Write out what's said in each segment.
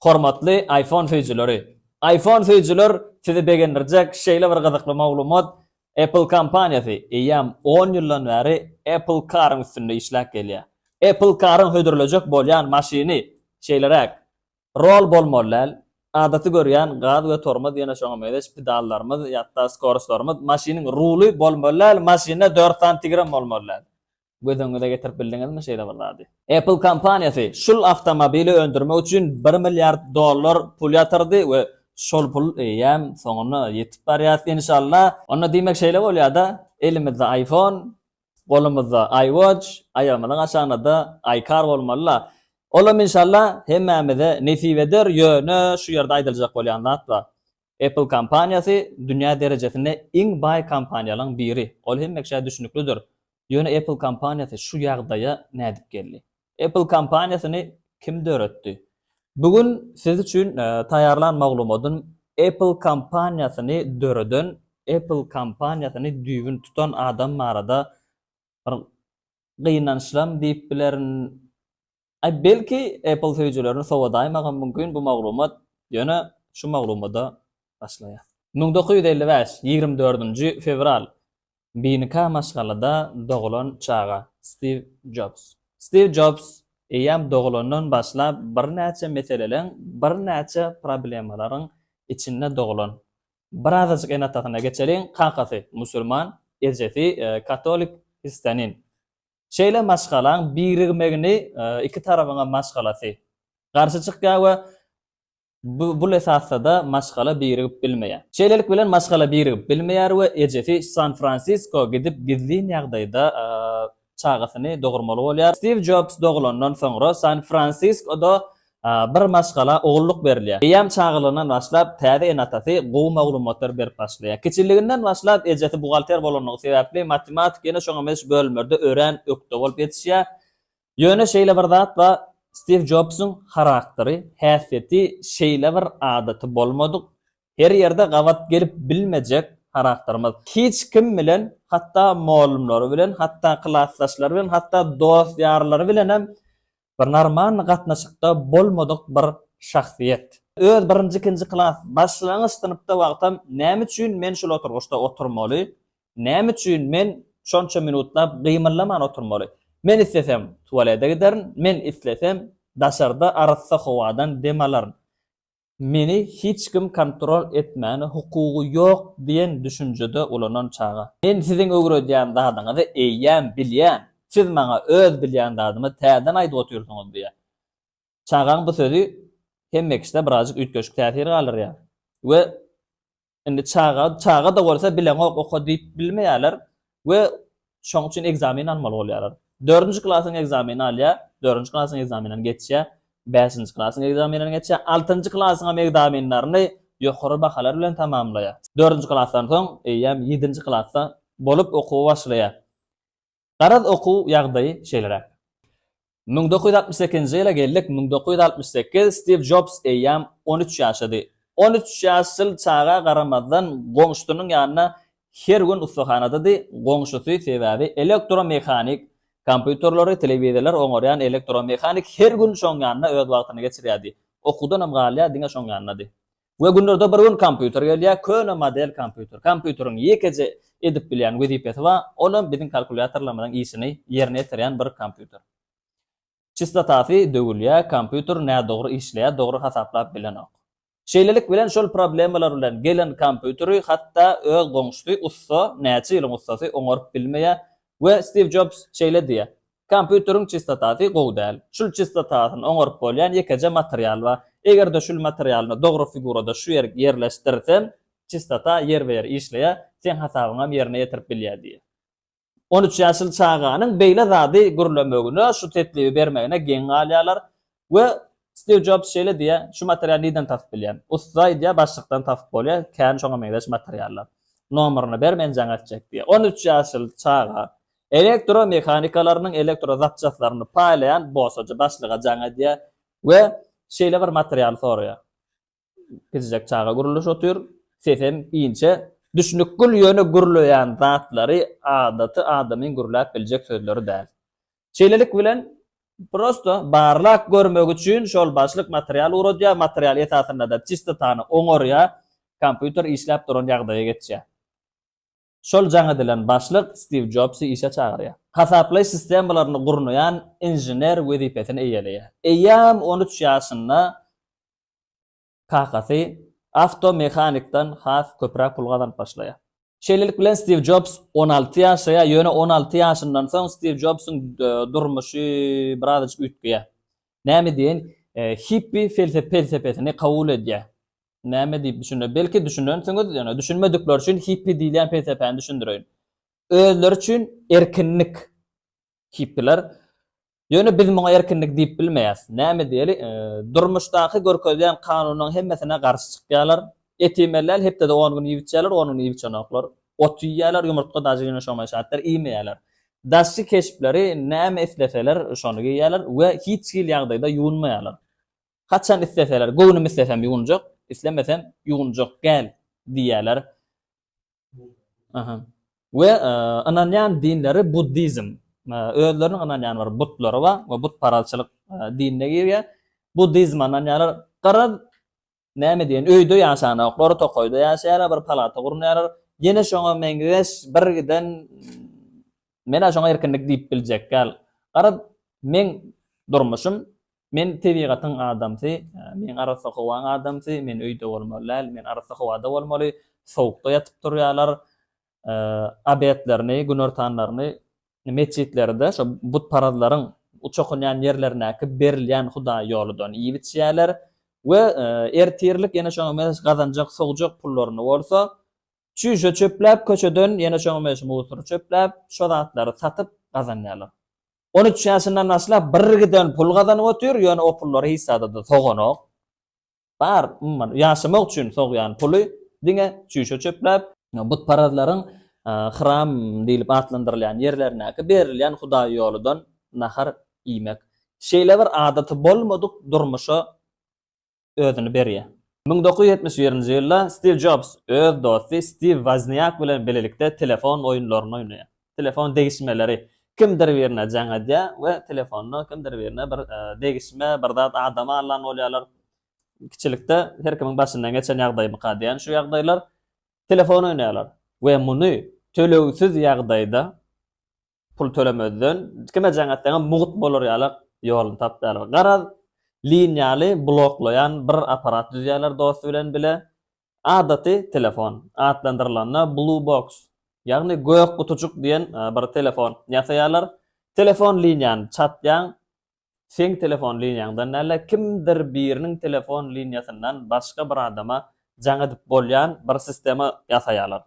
Hormatly iPhone featurelary. iPhone featureler sizi beğendirecek şeyler var gıdıklı maglumat. Apple kampaniyası eyyam 10 yıldan beri Apple Car'ın üstünde işlek geliyor. Apple Car'ın hödürülecek bolyan maşini şeylerek rol bolmollar. Adatı görýän gaz we torma diýene şoňa meýles pedallarymyz ýa-da skoruslarymyz maşiniň ruly bolmollar, maşina 4 santigram bolmollar. Gödüňize getirip bildiňizmi şeýle bolady. Apple kampaniyasy şul avtomobili öndürmek üçin $1 milyard pul ýatyrdy we şol pul ýam soňuna ýetip barýar inşallah. Onda diýmek şeýle bolýar-da, elimizde iPhone, golumuzda iWatch, aýamyň aşaňynda iCar bolmaly. Olam inşallah hemmämize nesip eder ýöne şu ýerde aýdyljak bolýan zat bar. Apple kampaniyasy dünýä derejesinde iň bay kampaniýalaryň biri. Ol hemmekçe düşünüklidir. Ýöne Apple kampaniyasy şu ýagdaýa nädip geldi? Apple kampaniýasyny kim döretdi? Bugün siz üçin taýarlan maglumatyn Apple kampaniýasyny döreden, Apple kampaniýasyny düýbün tutan adam marada bir gynançlam diýip bilerin. Belki Apple featurelerini sowadaýmagan mümkin bu maglumat ýöne şu maglumada başlaýar. 1955 24 fevral Binika maşgalada dogulan çağa Steve Jobs. Steve Jobs eýam dogulandan başlap bir näçe meseleleň, bir näçe problemalaryň içinde dogulan. Birazajyk enatatyna geçelim. Kankasy musulman, ejeti katolik hristianin. Şeýle maşgalaň birigmegini iki tarabyna maşgalasy. Garşy çykýar we bu esasda maşgala birigip bilmeýär. Şeýlelik bilen maşgala birigip bilmeýär we ejeti San Francisco gidip gizli ýagdaýda çağasyny dogurmaly bolýar. Steve Jobs dogulandan soňra San Franciscoda bir maşgala ogulluk berilýär. Eýam çağılyndan başlap täze enatasy gowy maglumatlar berip başlaýar. Kiçiliginden başlap ejeti bugalter bolanlygy sebäpli matematik ýene şoňa mes bölümlerde ören ökde bolup ýetişýär. Ýöne şeýle bir zat bar. Steve Jobs'un harakteri, häsiýeti, şeýle bir adaty bolmadyk. Her ýerde gawat gelip bilmejek karakterimiz. Hiç kim bilen, hatta muallimleri bilen, hatta klassdaşlary bilen, hatta dost ýarlary bilen hem bir normal gatnaşykda bolmadyk bir şahsiýet. Öz birinji, ikinji klass başlangyç sınıfda wagtam näme üçin men şol oturguşda oturmaly? Näme üçin men şonça minutlap gymyllaman oturmaly? Men istesem tuvalete giderin, men istesem daşarda arassa howadan dem alaryň. Meni hiç kim kontrol etmäne hukugy ýok diýen düşünjede ulanan çağa. Men siziň öwredýän dadyňyzy eýýän bilýän. Siz maňa öz bilýän dadymy täzeden aýdyp oturýarsyňyz diýär. Çağaň bu sözi hemmekçe birazjyk üýtgeçlik täsir galýar. We indi çağa da bolsa bilen oku diýip bilmeýärler we şoň üçin egzamin almaly bolýarlar. 4-nji klasyň egzamini alýar, 4-nji klasyň egzamininden geçýär, 5-nji klasyň egzamininden geçýär, 6-njy klasyň egzaminlerini ýokary bahalar bilen tamamlaýar. 4-nji klasdan soň eýam 7-nji klasda bolup okuw başlaýar. Garaz okuw ýagdaýy şeýlerek. 1968-nji ýyla geldik. 1968 Steve Jobs eýam 13 ýaşady. 13 ýaşyl çağa garamazdan goňşunyň ýanyna her gün ustahanada goňşusy sebäbi elektromekanik kompýuterleri, telewizorlar oňarýan elektromekanik her gün şoň ýanyna öz wagtyny geçirýärdi. Okudan hem galýar diňe şoň ýanyna. We günlerde bir gün kompýuter gelýär, köne model kompýuter. Kompýuteriň ýekece edip bilýän wezipeti bar, olam biziň kalkulatorlarymyň işini ýerine ýetirýän bir kompýuter. Çistatasy döwülýär, kompýuter näde dogry işleýär, dogry hasaplap bilenok. Şeýlelik bilen şol problemler bilen gelen kompýuteri hatda öz goňşusy usta, näçe ýylyň ustasy oňaryp bilmeýär. We Steve Jobs şeýle diýär. Kompýuteriň çistatasy gowy däl. Şol çistatasyny oňaryp bolýan ýekece material bar. Egerde şol materialyny dogry figurada şu ýerleşdirsen, çistata ýer ber işleýär, sen hasabyňa ýerine ýetirip bilýär diýär. 13 ýaşyl çağanyň beýle zady gürlemegine, şu tetlibi bermegine geň galýarlar we Steve Jobs şeýle diýär, şu materialy neden tapyp bilýän? Usta diýär, başlykdan tapyp bolýar, kän şoňa meňdeş materiallar. Nomeryny ber, men jaňatjak diýär. 13 ýaşyl çağa elektromekanikalarının elektrozatçaslaryny paýlayan bosaja başlyga jaňa diýär we şeýle bir material soraýar. Gizjek çağa guruluş otur, sesem iňçe düşünükgül ýöne gurulayan zatlary adaty adamyň gurulap biljek sözleri däl. Şeýlelik bilen Prosto barlak görmek üçün şol başlyk material uradya, material etatynda da çistotany oňarya, kompýuter işläp duran ýagdaýa geçýär. Şol jaňa dilen başlyk Steve Jobsy işe çagyrýar. Hasaplay sistemalaryny gurnayan injener wezipetini eýeleýär. Eýam 13 ýaşynda kakasy avtomekanikdan has köprak pul gazanyp başlaýar. Şeýlelik bilen Steve Jobs 16 ýaşa, ýöne 16 ýaşyndan soň Steve Jobsyň durmuşy birazajyk ütgýär. Näme diýen? Hippie felsepesini kabul edýär. Näme diýip düşünýär? Belki düşünýänsiňiz, ýöne düşünmedikler üçin hippie diýilen felsepeni düşündirýän. Özleri üçin erkinlik hippiler. Ýöne biz muňa erkinlik diýip bilmeýäs. Näme diýeli? Durmuşdaky görkezýän kanunyň hemmesine garşy çykýarlar. Etimeler hepde de 10 gün ýibitçäler, 10 gün ýibitçanoklar. Ot ýýärler, ýumurtga daşygyna şomaýşatlar, iýmeýärler. Daşy keşipleri näme isleseler şonu giýýärler we hiç hil ýagdaýda ýuwunmaýarlar. Haçan isleseler, göwnüm islesem ýuwunjak, islemesem ýuwunjak gel diýýärler. Aha. We ananyan dinleri Buddizm. Özleriniň ananyan bar, butlary bar we but paralçylyk dinine girýär. Buddizm ananyanlar qarad näme diýen öýde ýaşanoklar, tokoýda ýaşaýarlar, bir palata gurnaýarlar. Ýene şoňa meňgeş birgiden mena şoňa erkinlik diýip biljek gal. Qarad men durmuşym, men tebigatyň adamsy, men arasa howan adamsy, men öýde bolmaly, men arasa howada bolmaly, sowukda ýatyp durýarlar. Abetlerini, günörtanlaryny meçitlerde şo but paradlaryň uçokunyan ýerlerine berilýän Hudaý ýoludan ýibitýärler. We ertirlik ýene şoňa mes gazanjak sowjak pullaryny bolsa, çüýşe çöpläp köçeden ýene şoňa mes musur çöpläp, şo zatlary satyp gazanýarlar. 13 ýaşyndan başlap birgiden pul gazanyp otyr, ýöne o pullary hissada da soganok. Bar, ýaşamak üçin sogýan puly diňe çüýşe çöpläp, but paradlaryň hram diýilip atlandyrylýan ýerlerine berilýän Hudaý ýoludan nahar iýmek. Şeýle bir adaty bolmadyk durmuşa özüni berýär. 1971-nji ýylda Steve Jobs öz dosty Steve Wozniak bilen birlikde telefon oýunlaryny oýnaýar. Telefon degişmeleri kimdir birine jaň edýär we telefony kimdir birine bir degişme, bir zat adama alan bolýarlar. Kiçilikde her kimiň başyndan geçen ýagdaý mykadýan şu ýagdaýlar telefon oýnaýarlar we muny tölegsiz ýagdaýda pul tölemezden kime jaň etdiňe mugut bolarýarlar, ýoluny tapýarlar. Garaz linýaly bloklayan bir aparat düzýärler dost bilen bile. Adaty telefon, adlandyrylanyna Blue Box, ýagny göýek gutucuk diýen bir telefon ýasaýarlar. Telefon linýany çatýan, sen telefon linýaňdan näle kimdir biriniň telefon linýasyndan başga bir adama jaň edip bolýan bir sistema ýasaýarlar.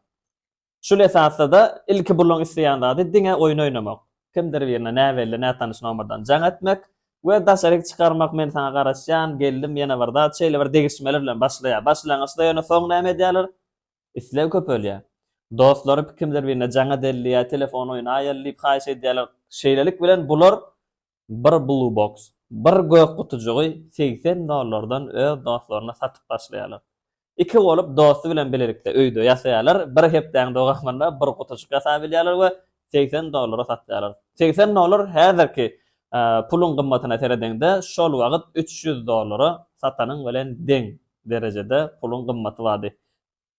Şol esasda ilki bulan isleýänlerde diňe oýun oýnamak, kimdir birine näwelle nätanyş nomerdan jaň etmek we daşaryk çykarmak, men sana garaşýan, geldim ýene bir zat şeýle bir degişmeler bilen başlaýar. Başlangyçda ýöne soň näme diýerler? Islew köpelýär. Dostlary kimdir birine jaň edilýär, telefon oýuny aýalyp haýş edýärler. Şeýlelik bilen bular bir Blue Box, bir göýek gutujugy $80 öz dostlaryna satyp başlaýarlar. İki bolup dosty bilen birlikde öýde ýasaýarlar. Bir hepden dogakmanda bir gutujuk ýasap bilýärler we $80 satýarlar. $80 häzirki pulun gymmatyna teredende şol wagt $300 satanyň bilen deň derejede pulun gymmaty bardy.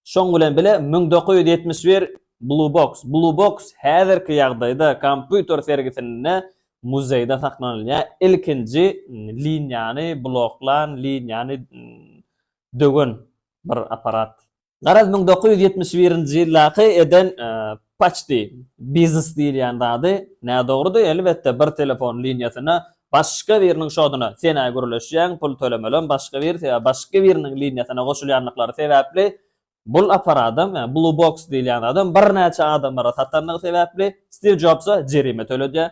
Şoň bilen bile 1971 Blue Box häzirki ýagdaýda kompýuter sergisinde muzeýde saklanýan ilkinji linýany bloklan, linýany dögen bir aparat. Garaz 1971-nji ýyllaky eden Paçti biznes diýilýän zady näme dogrudy? Elbetde bir telefon linýasyna başga biriniň şoduny sena gürleşýän pul tölemelen başga biriniň linýasyna goşulýanlyklary sebäpli bul aparatym, Blue Box diýilýän adam bir näçe adamlara satanlygy sebäpli Steve Jobs'a jerime töledýär.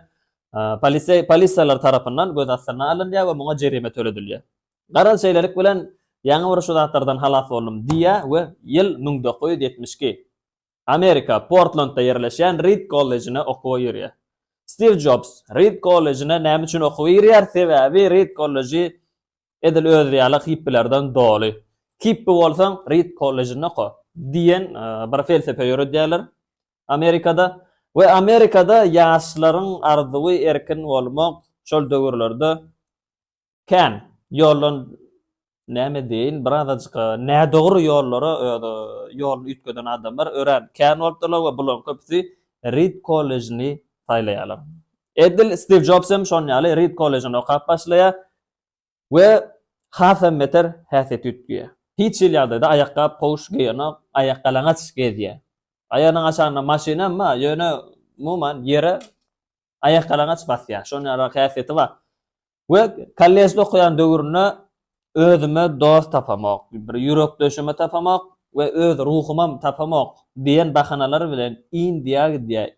Polisiýalar tarapyndan göz astyna alynýar we muňa jerime töledilýär. Garaz şeýlelik bilen ýa-ni bir şu zatlardan halas boldum diýär we ýyl 1972 Amerika Portlandda ýerleşýän Reed College'ine okuwy ýerýär. Steve Jobs Reed College'ine näme üçin okuwy ýerýär? Sebäbi Reed College edil özlýarlyk hippilerden doly. Hippi bolsaň Reed College'ine oku diýen bir felsefe ýöredýärler Amerikada we Amerikada ýaşlaryň arzuwy erkin bolmak, şol döwürlerde kan ýolun näme deýin birazajyk nä dogry ýollara ýol ütkeden adamlar ören kan bolupdylar we bular köpüsi Reed College'ni taýlaýarlar. Edil Steve Jobs hem şonu ýaly Reed College'ni okap başlaýar we hasam meter häsiýet ütgüýär. Hiç ýerde ayakkabı poş giýene ayakkalaňaç giýýär. Ayağının aşağına maşina ama yöne muman yere ayakkalaňaç basýar. Şonu ýaly häsiýeti bar. We kolleýde okuyan döwürne özüme dost tapamak, bir ýürekdeşime tapamak we öz ruhumam tapamak diýen bahanalar bilen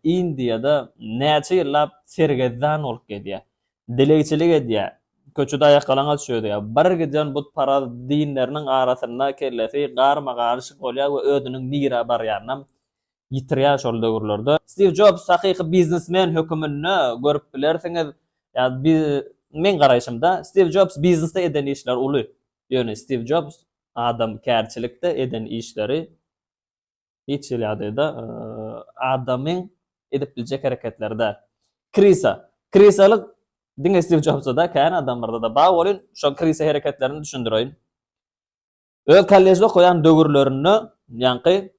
Indiýada näçe ýyllap sergezdan bolup gelýär. Dileýçilik edýär. Köçüde ayakkalaňa düşýär. Bir giden bu para dinleriniň arasynda kellesi garma garşyk bolýar we özüniň nira barýarynam ýitirýär şol döwürlerde. Steve Jobs hakyky biznesmen hökümünde görüp bilersiňiz. Ýa men garaýşymda Steve Jobs biznesde eden işler uly. Ýöne Steve Jobs adam kärçilikde eden işleri hiç ýerde adamyň edip biljek hareketlerde. Krisalyk diňe Steve Jobs'a da kän adamlarda da bar bolýan, şo krisa hareketlerini düşündirýin. Öz kolleýde goýan döwürlerini, ýa-ni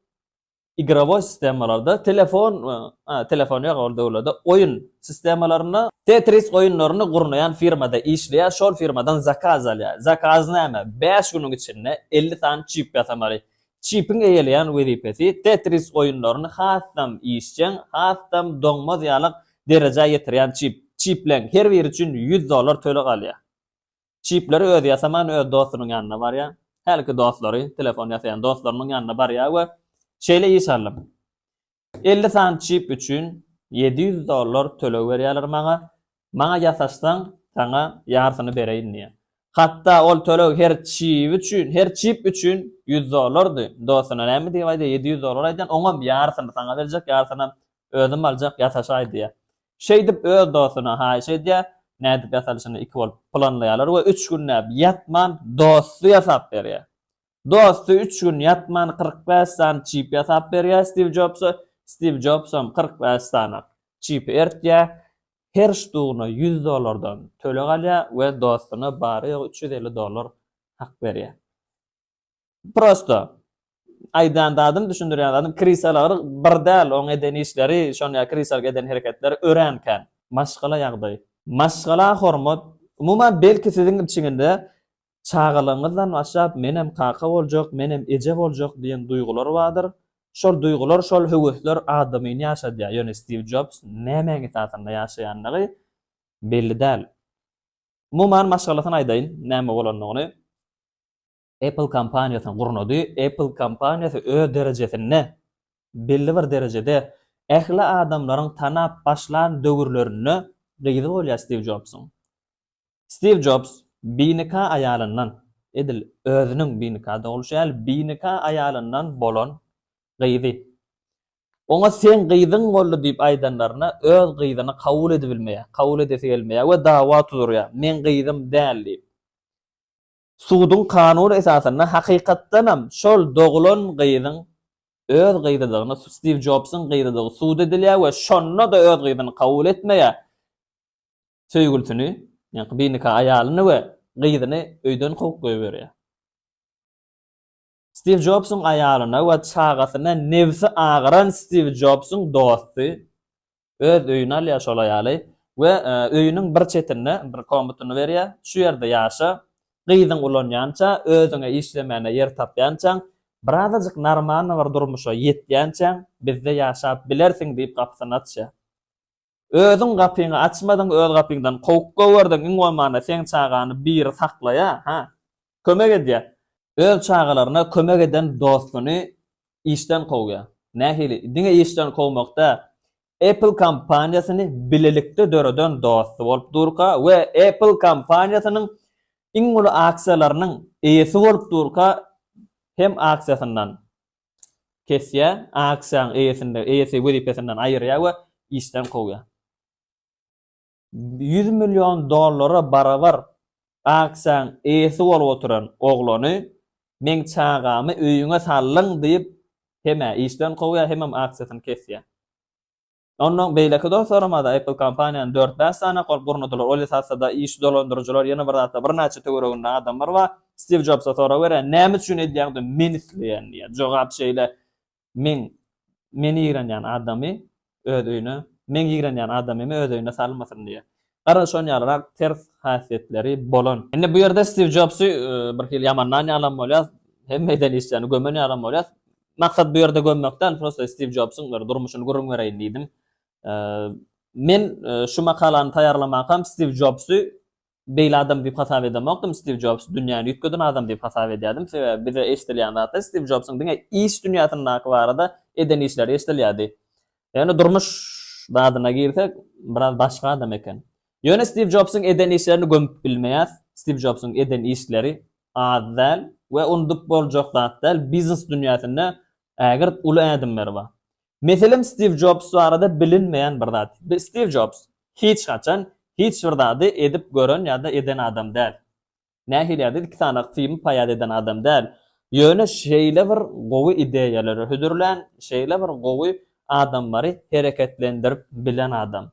igravoy sistemalarda telefon ýa döwürlerde oyun sistemalaryny Tetris oyunlaryny gurnayan firmada işleýär, şol firmadan zakaz alýar. Zakaz näme? 5 güniň içinde 50 tane çip ýatamary. Çipin eýeleýän wezipesi Tetris oyunlaryny hasam işçen, hasam doňmaz ýalyk derejä ýetirýän çip. Çiplen her biri üçin $100 tölek alýar. Çipleri öz ýasaman öz dostunyň ýanyna barýar. Herki dostlary, telefon ýasayan dostlarynyň ýanyna barýar we şeýle ýyşarlar. 50 tane çip üçün $700 tölek berýärler maňa. Maňa ýasaşsaň, saňa ýarsyny bereýin diýär. Hatda ol tölek her çip üçün $100'dy. Dostuna näme diýip aýdy? $700 aýdan, oňam ýarsyny saňa berjek, ýarsyny özüm aljak, ýasaşaý diýär. Şeydip öz dostuna haýyş edýär, nädip ýasalyşyny iki bolup planlaýarlar we 3 gün näp ýatman dosty ýasap berýär. Dosty 3 gün ýatman 45 tane çip ýasap berýär Steve Jobs'am 45 tane çip ertýär. Her ştuğuna $100'dan tölek alýar we dostuny bary $350 hak berýär. Prosto aydan dadım düşündürýän adam krisalary birdäl oň eden işleri, şonu krisalga eden hereketleri örenken maşgala ýagdaý. Maşgala hormat umuman belki siziň içiňinde çağalaňyzdan başlap menem kaka boljak, menem eje boljak diýen duýgular bardyr. Şol duýgular, şol höwesler adamyň ýaşadýar. Ýöne Steve Jobs nämeňe tatynda ýaşaýanlygy belli däl. Umuman maşgalasyny aýdaýyn, näme bolanlygyny. Apple kampaniýasyny gurnudy. Apple kampaniýasy öz derejesinde belli bir derejede ähli adamlaryň tanap başlan döwürlerini gyzy bolýar Steve Jobs'un. Steve Jobs binika aýalyndan edil özüniň binika dogulşýar, binika aýalyndan bolan gyzy. Oňa sen gyzyň boldy diýip aýdanlaryna öz gyzyny kabul edibilmeýär, kabul edesi gelmeýär we dawa tuzurýar. Men gyzym däl diýip. Suudun kanuny esasynda hakykatdanam şol dogulan gyzyň öz gyzydygyny Steve Jobs'un gyzydygy suud edilýär we şonna da öz gyzyny kabul etmeýär. Söýgülsini, ýa-ni binika aýalyny we gyzyny öýden goýup goýberýär. Steve Jobs'un aýalyna we çagasyna nefsi agyran Steve Jobs'un dosty öz öýüne alýar şol aýaly we öýüniň bir çetine bir komutyny berýär. Şu ýerde ýaşa. Gyzyň ulanýança, özüňe işlemene yer tapýança, birazajyk normal bir durmuşa ýetýänçä bizde ýaşap bilersiň diýip gapyny açýar. Özüň gapyny açmadan öz gapyňdan goýup goýberdiň, iň bolmanda sen çagany bir saklaýa, kömek edýär. Öz çagalaryna kömek eden dostuny işden gowýar. Nähili? Diňe işden gowmakda Apple kampaniýasyny bilelikde döreden dosty bolup durka we Apple kampaniýasynyň İngulu aksiyalarının eýesi bolup durka hem aksiyasından kesýär, aksiýanyň eýesi wezipesinden aýyrýar we işden gowýar. $100 milyon barabar aksiýanyň eýesi bolup oturan oglany men çagamy öýüňe sallyň diýip hem işden gowýar hem aksiýasyny kesýär. Ondan beýleki dostlarymada Apple kompaniýanyň 4-5 sana gol gurnudylar. Ol esasda iş dolandyrjylar ýene bir zatda bir näçe töwereginde adamlar we Steve Jobs'a sonra beren näme üçin edýärdi men isleýän diýär. Jogap şeýle men ýigrenýän adamy ödüýüne, men ýigrenýän adamymy ödüýüne salmasyn diýär. Garaşan ýalara ters hasiyetleri bolan. Indi bu ýerde Steve Jobs'y bir hil ýamandan ýalan bolýar, hemmeýden işleýän gömen ýalan bolýar. Maksat bu ýerde gömmekden prosta Steve Jobs'yň bir durmuşyny görüň bereýin diýdim. Men şu makalany taýarlamakam Steve Jobs'y beýle adam diýip hasap edemokdym. Steve Jobs dünýäni ýetgeden adam diýip hasap edýärdim. Sebäbi bize eşdilýän zat Steve Jobs'yň diňe iş dünýäsyndaky barada eden işleri eşdilýärdi. Ýani durmuş dadyna girsek biraz başga adam eken. Ýöne Steve Jobs'yň eden işlerini gömüp bilmeýär. Steve Jobs'yň eden işleri adal we undup boljak zatlar biznes dünýäsinde ägir uly adamlar bar. Meselem Steve Jobs barada bilinmeýän bir zat. Steve Jobs hiç gaçan hiç bir zady edip gören ýa-da eden adam däl. Nähilýärdi iki tane film paýad eden adam däl. Ýöne şeýle bir gowy ideýalary hüdürlän, şeýle bir gowy adamlary hereketlendirip bilen adam.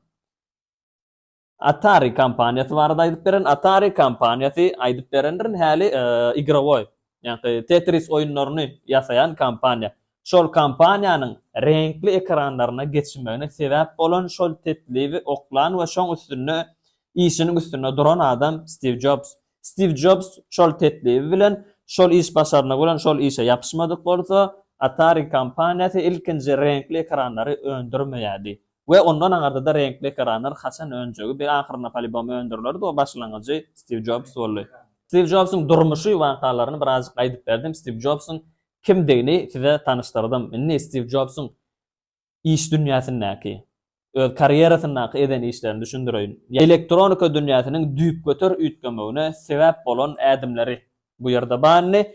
Atari kompaniýasy barada aýdyp beren, Atari kompaniýasy aýdyp berendirin häli igrowy, ýani Tetris oýunlaryny ýasaýan kompaniýa. Şol kompaniýanyň renkli ekranlaryna geçmegine sebäp bolan şol tetliwi oklan we şoň üstünde işiniň üstünde duran adam Steve Jobs. Steve Jobs şol tetliwi bilen şol iş başaryna bolan şol işe ýapyşmadyk bolsa, Atari kompaniýasy ilkinji renkli ekranlary öndürmeýärdi. We ondan aňarda da renkli ekranlar haçan önjegi bir ahyrına palibam öndürildi. O başlangyjy Steve Jobs boldy. Steve Jobs'yň durmuşy wagtlaryny birazjyk aýdyp berdim. Steve Jobs'yň kimdigini size tanıştırdım. Ne Steve Jobs'un iş dünýäsindäki, öz karýerasyndaky eden işlerini düşündirýin. Elektronika dünýäsiniň düýp götür üýtgemegine sebäp bolan adamlary bu ýerde barny.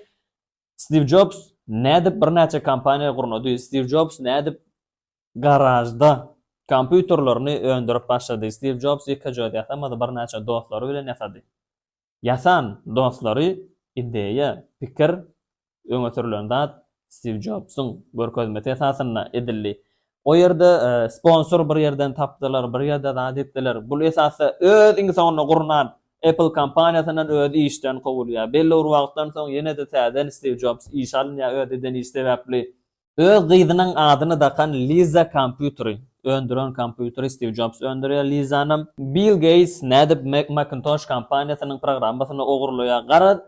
Steve Jobs nädip bir näçe kompaniýa gurnudy. Steve Jobs nädip garajda kompýuterlerini öndürip başlady. Steve Jobs ýeke joýda ýatamady, bir näçe dostlary bilen ýasady. Ýasan dostlary ideýa, pikir öňe sürülende Steve Jobs'un görkezmesi esasında edildi. O ýerde sponsor bir ýerden tapdylar, bir ýerde zat etdiler. Bu esasy öz insanyny gurnan Apple kompaniýasynyň öz işden gowulýar. Belli bir wagtdan soň ýene de täzen Steve Jobs iş alynýar, öz eden iş sebäpli. Öz gyzynyň adyny dakan Lisa kompýuteri, öndüren kompýuteri Steve Jobs öndürýär. Lisa'nın Bill Gates nädip Macintosh kompaniýasynyň programmasyny ogurlaýar. Gara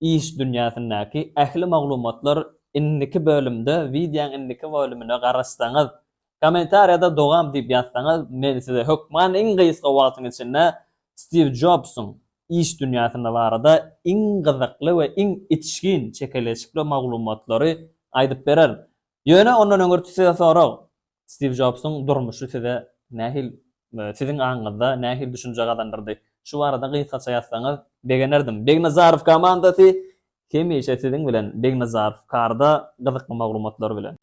iş dünýäsindäki ähli maglumatlar indiki bölümde, videoň indiki bölümine garaşsaňyz, kommentariýada dogam diýip ýazsaňyz, men size hökman iň gysga wagtyň içinde Steve Jobs'un iş dünýäsinde barada iň gyzykly we iň içgin çekeleşikli maglumatlary aýdyp berer. Ýöne ondan öňürtüse sorag Steve Jobs'un durmuşy size nähil siziň aňyňyzda nähil düşünje gazandyrdy? Şu barada gysgaça ýazsaňyz begenerdim. Begnazarov komandasy hemişe siziň bilen Begnazarov karda gyzykly maglumatlar bilen.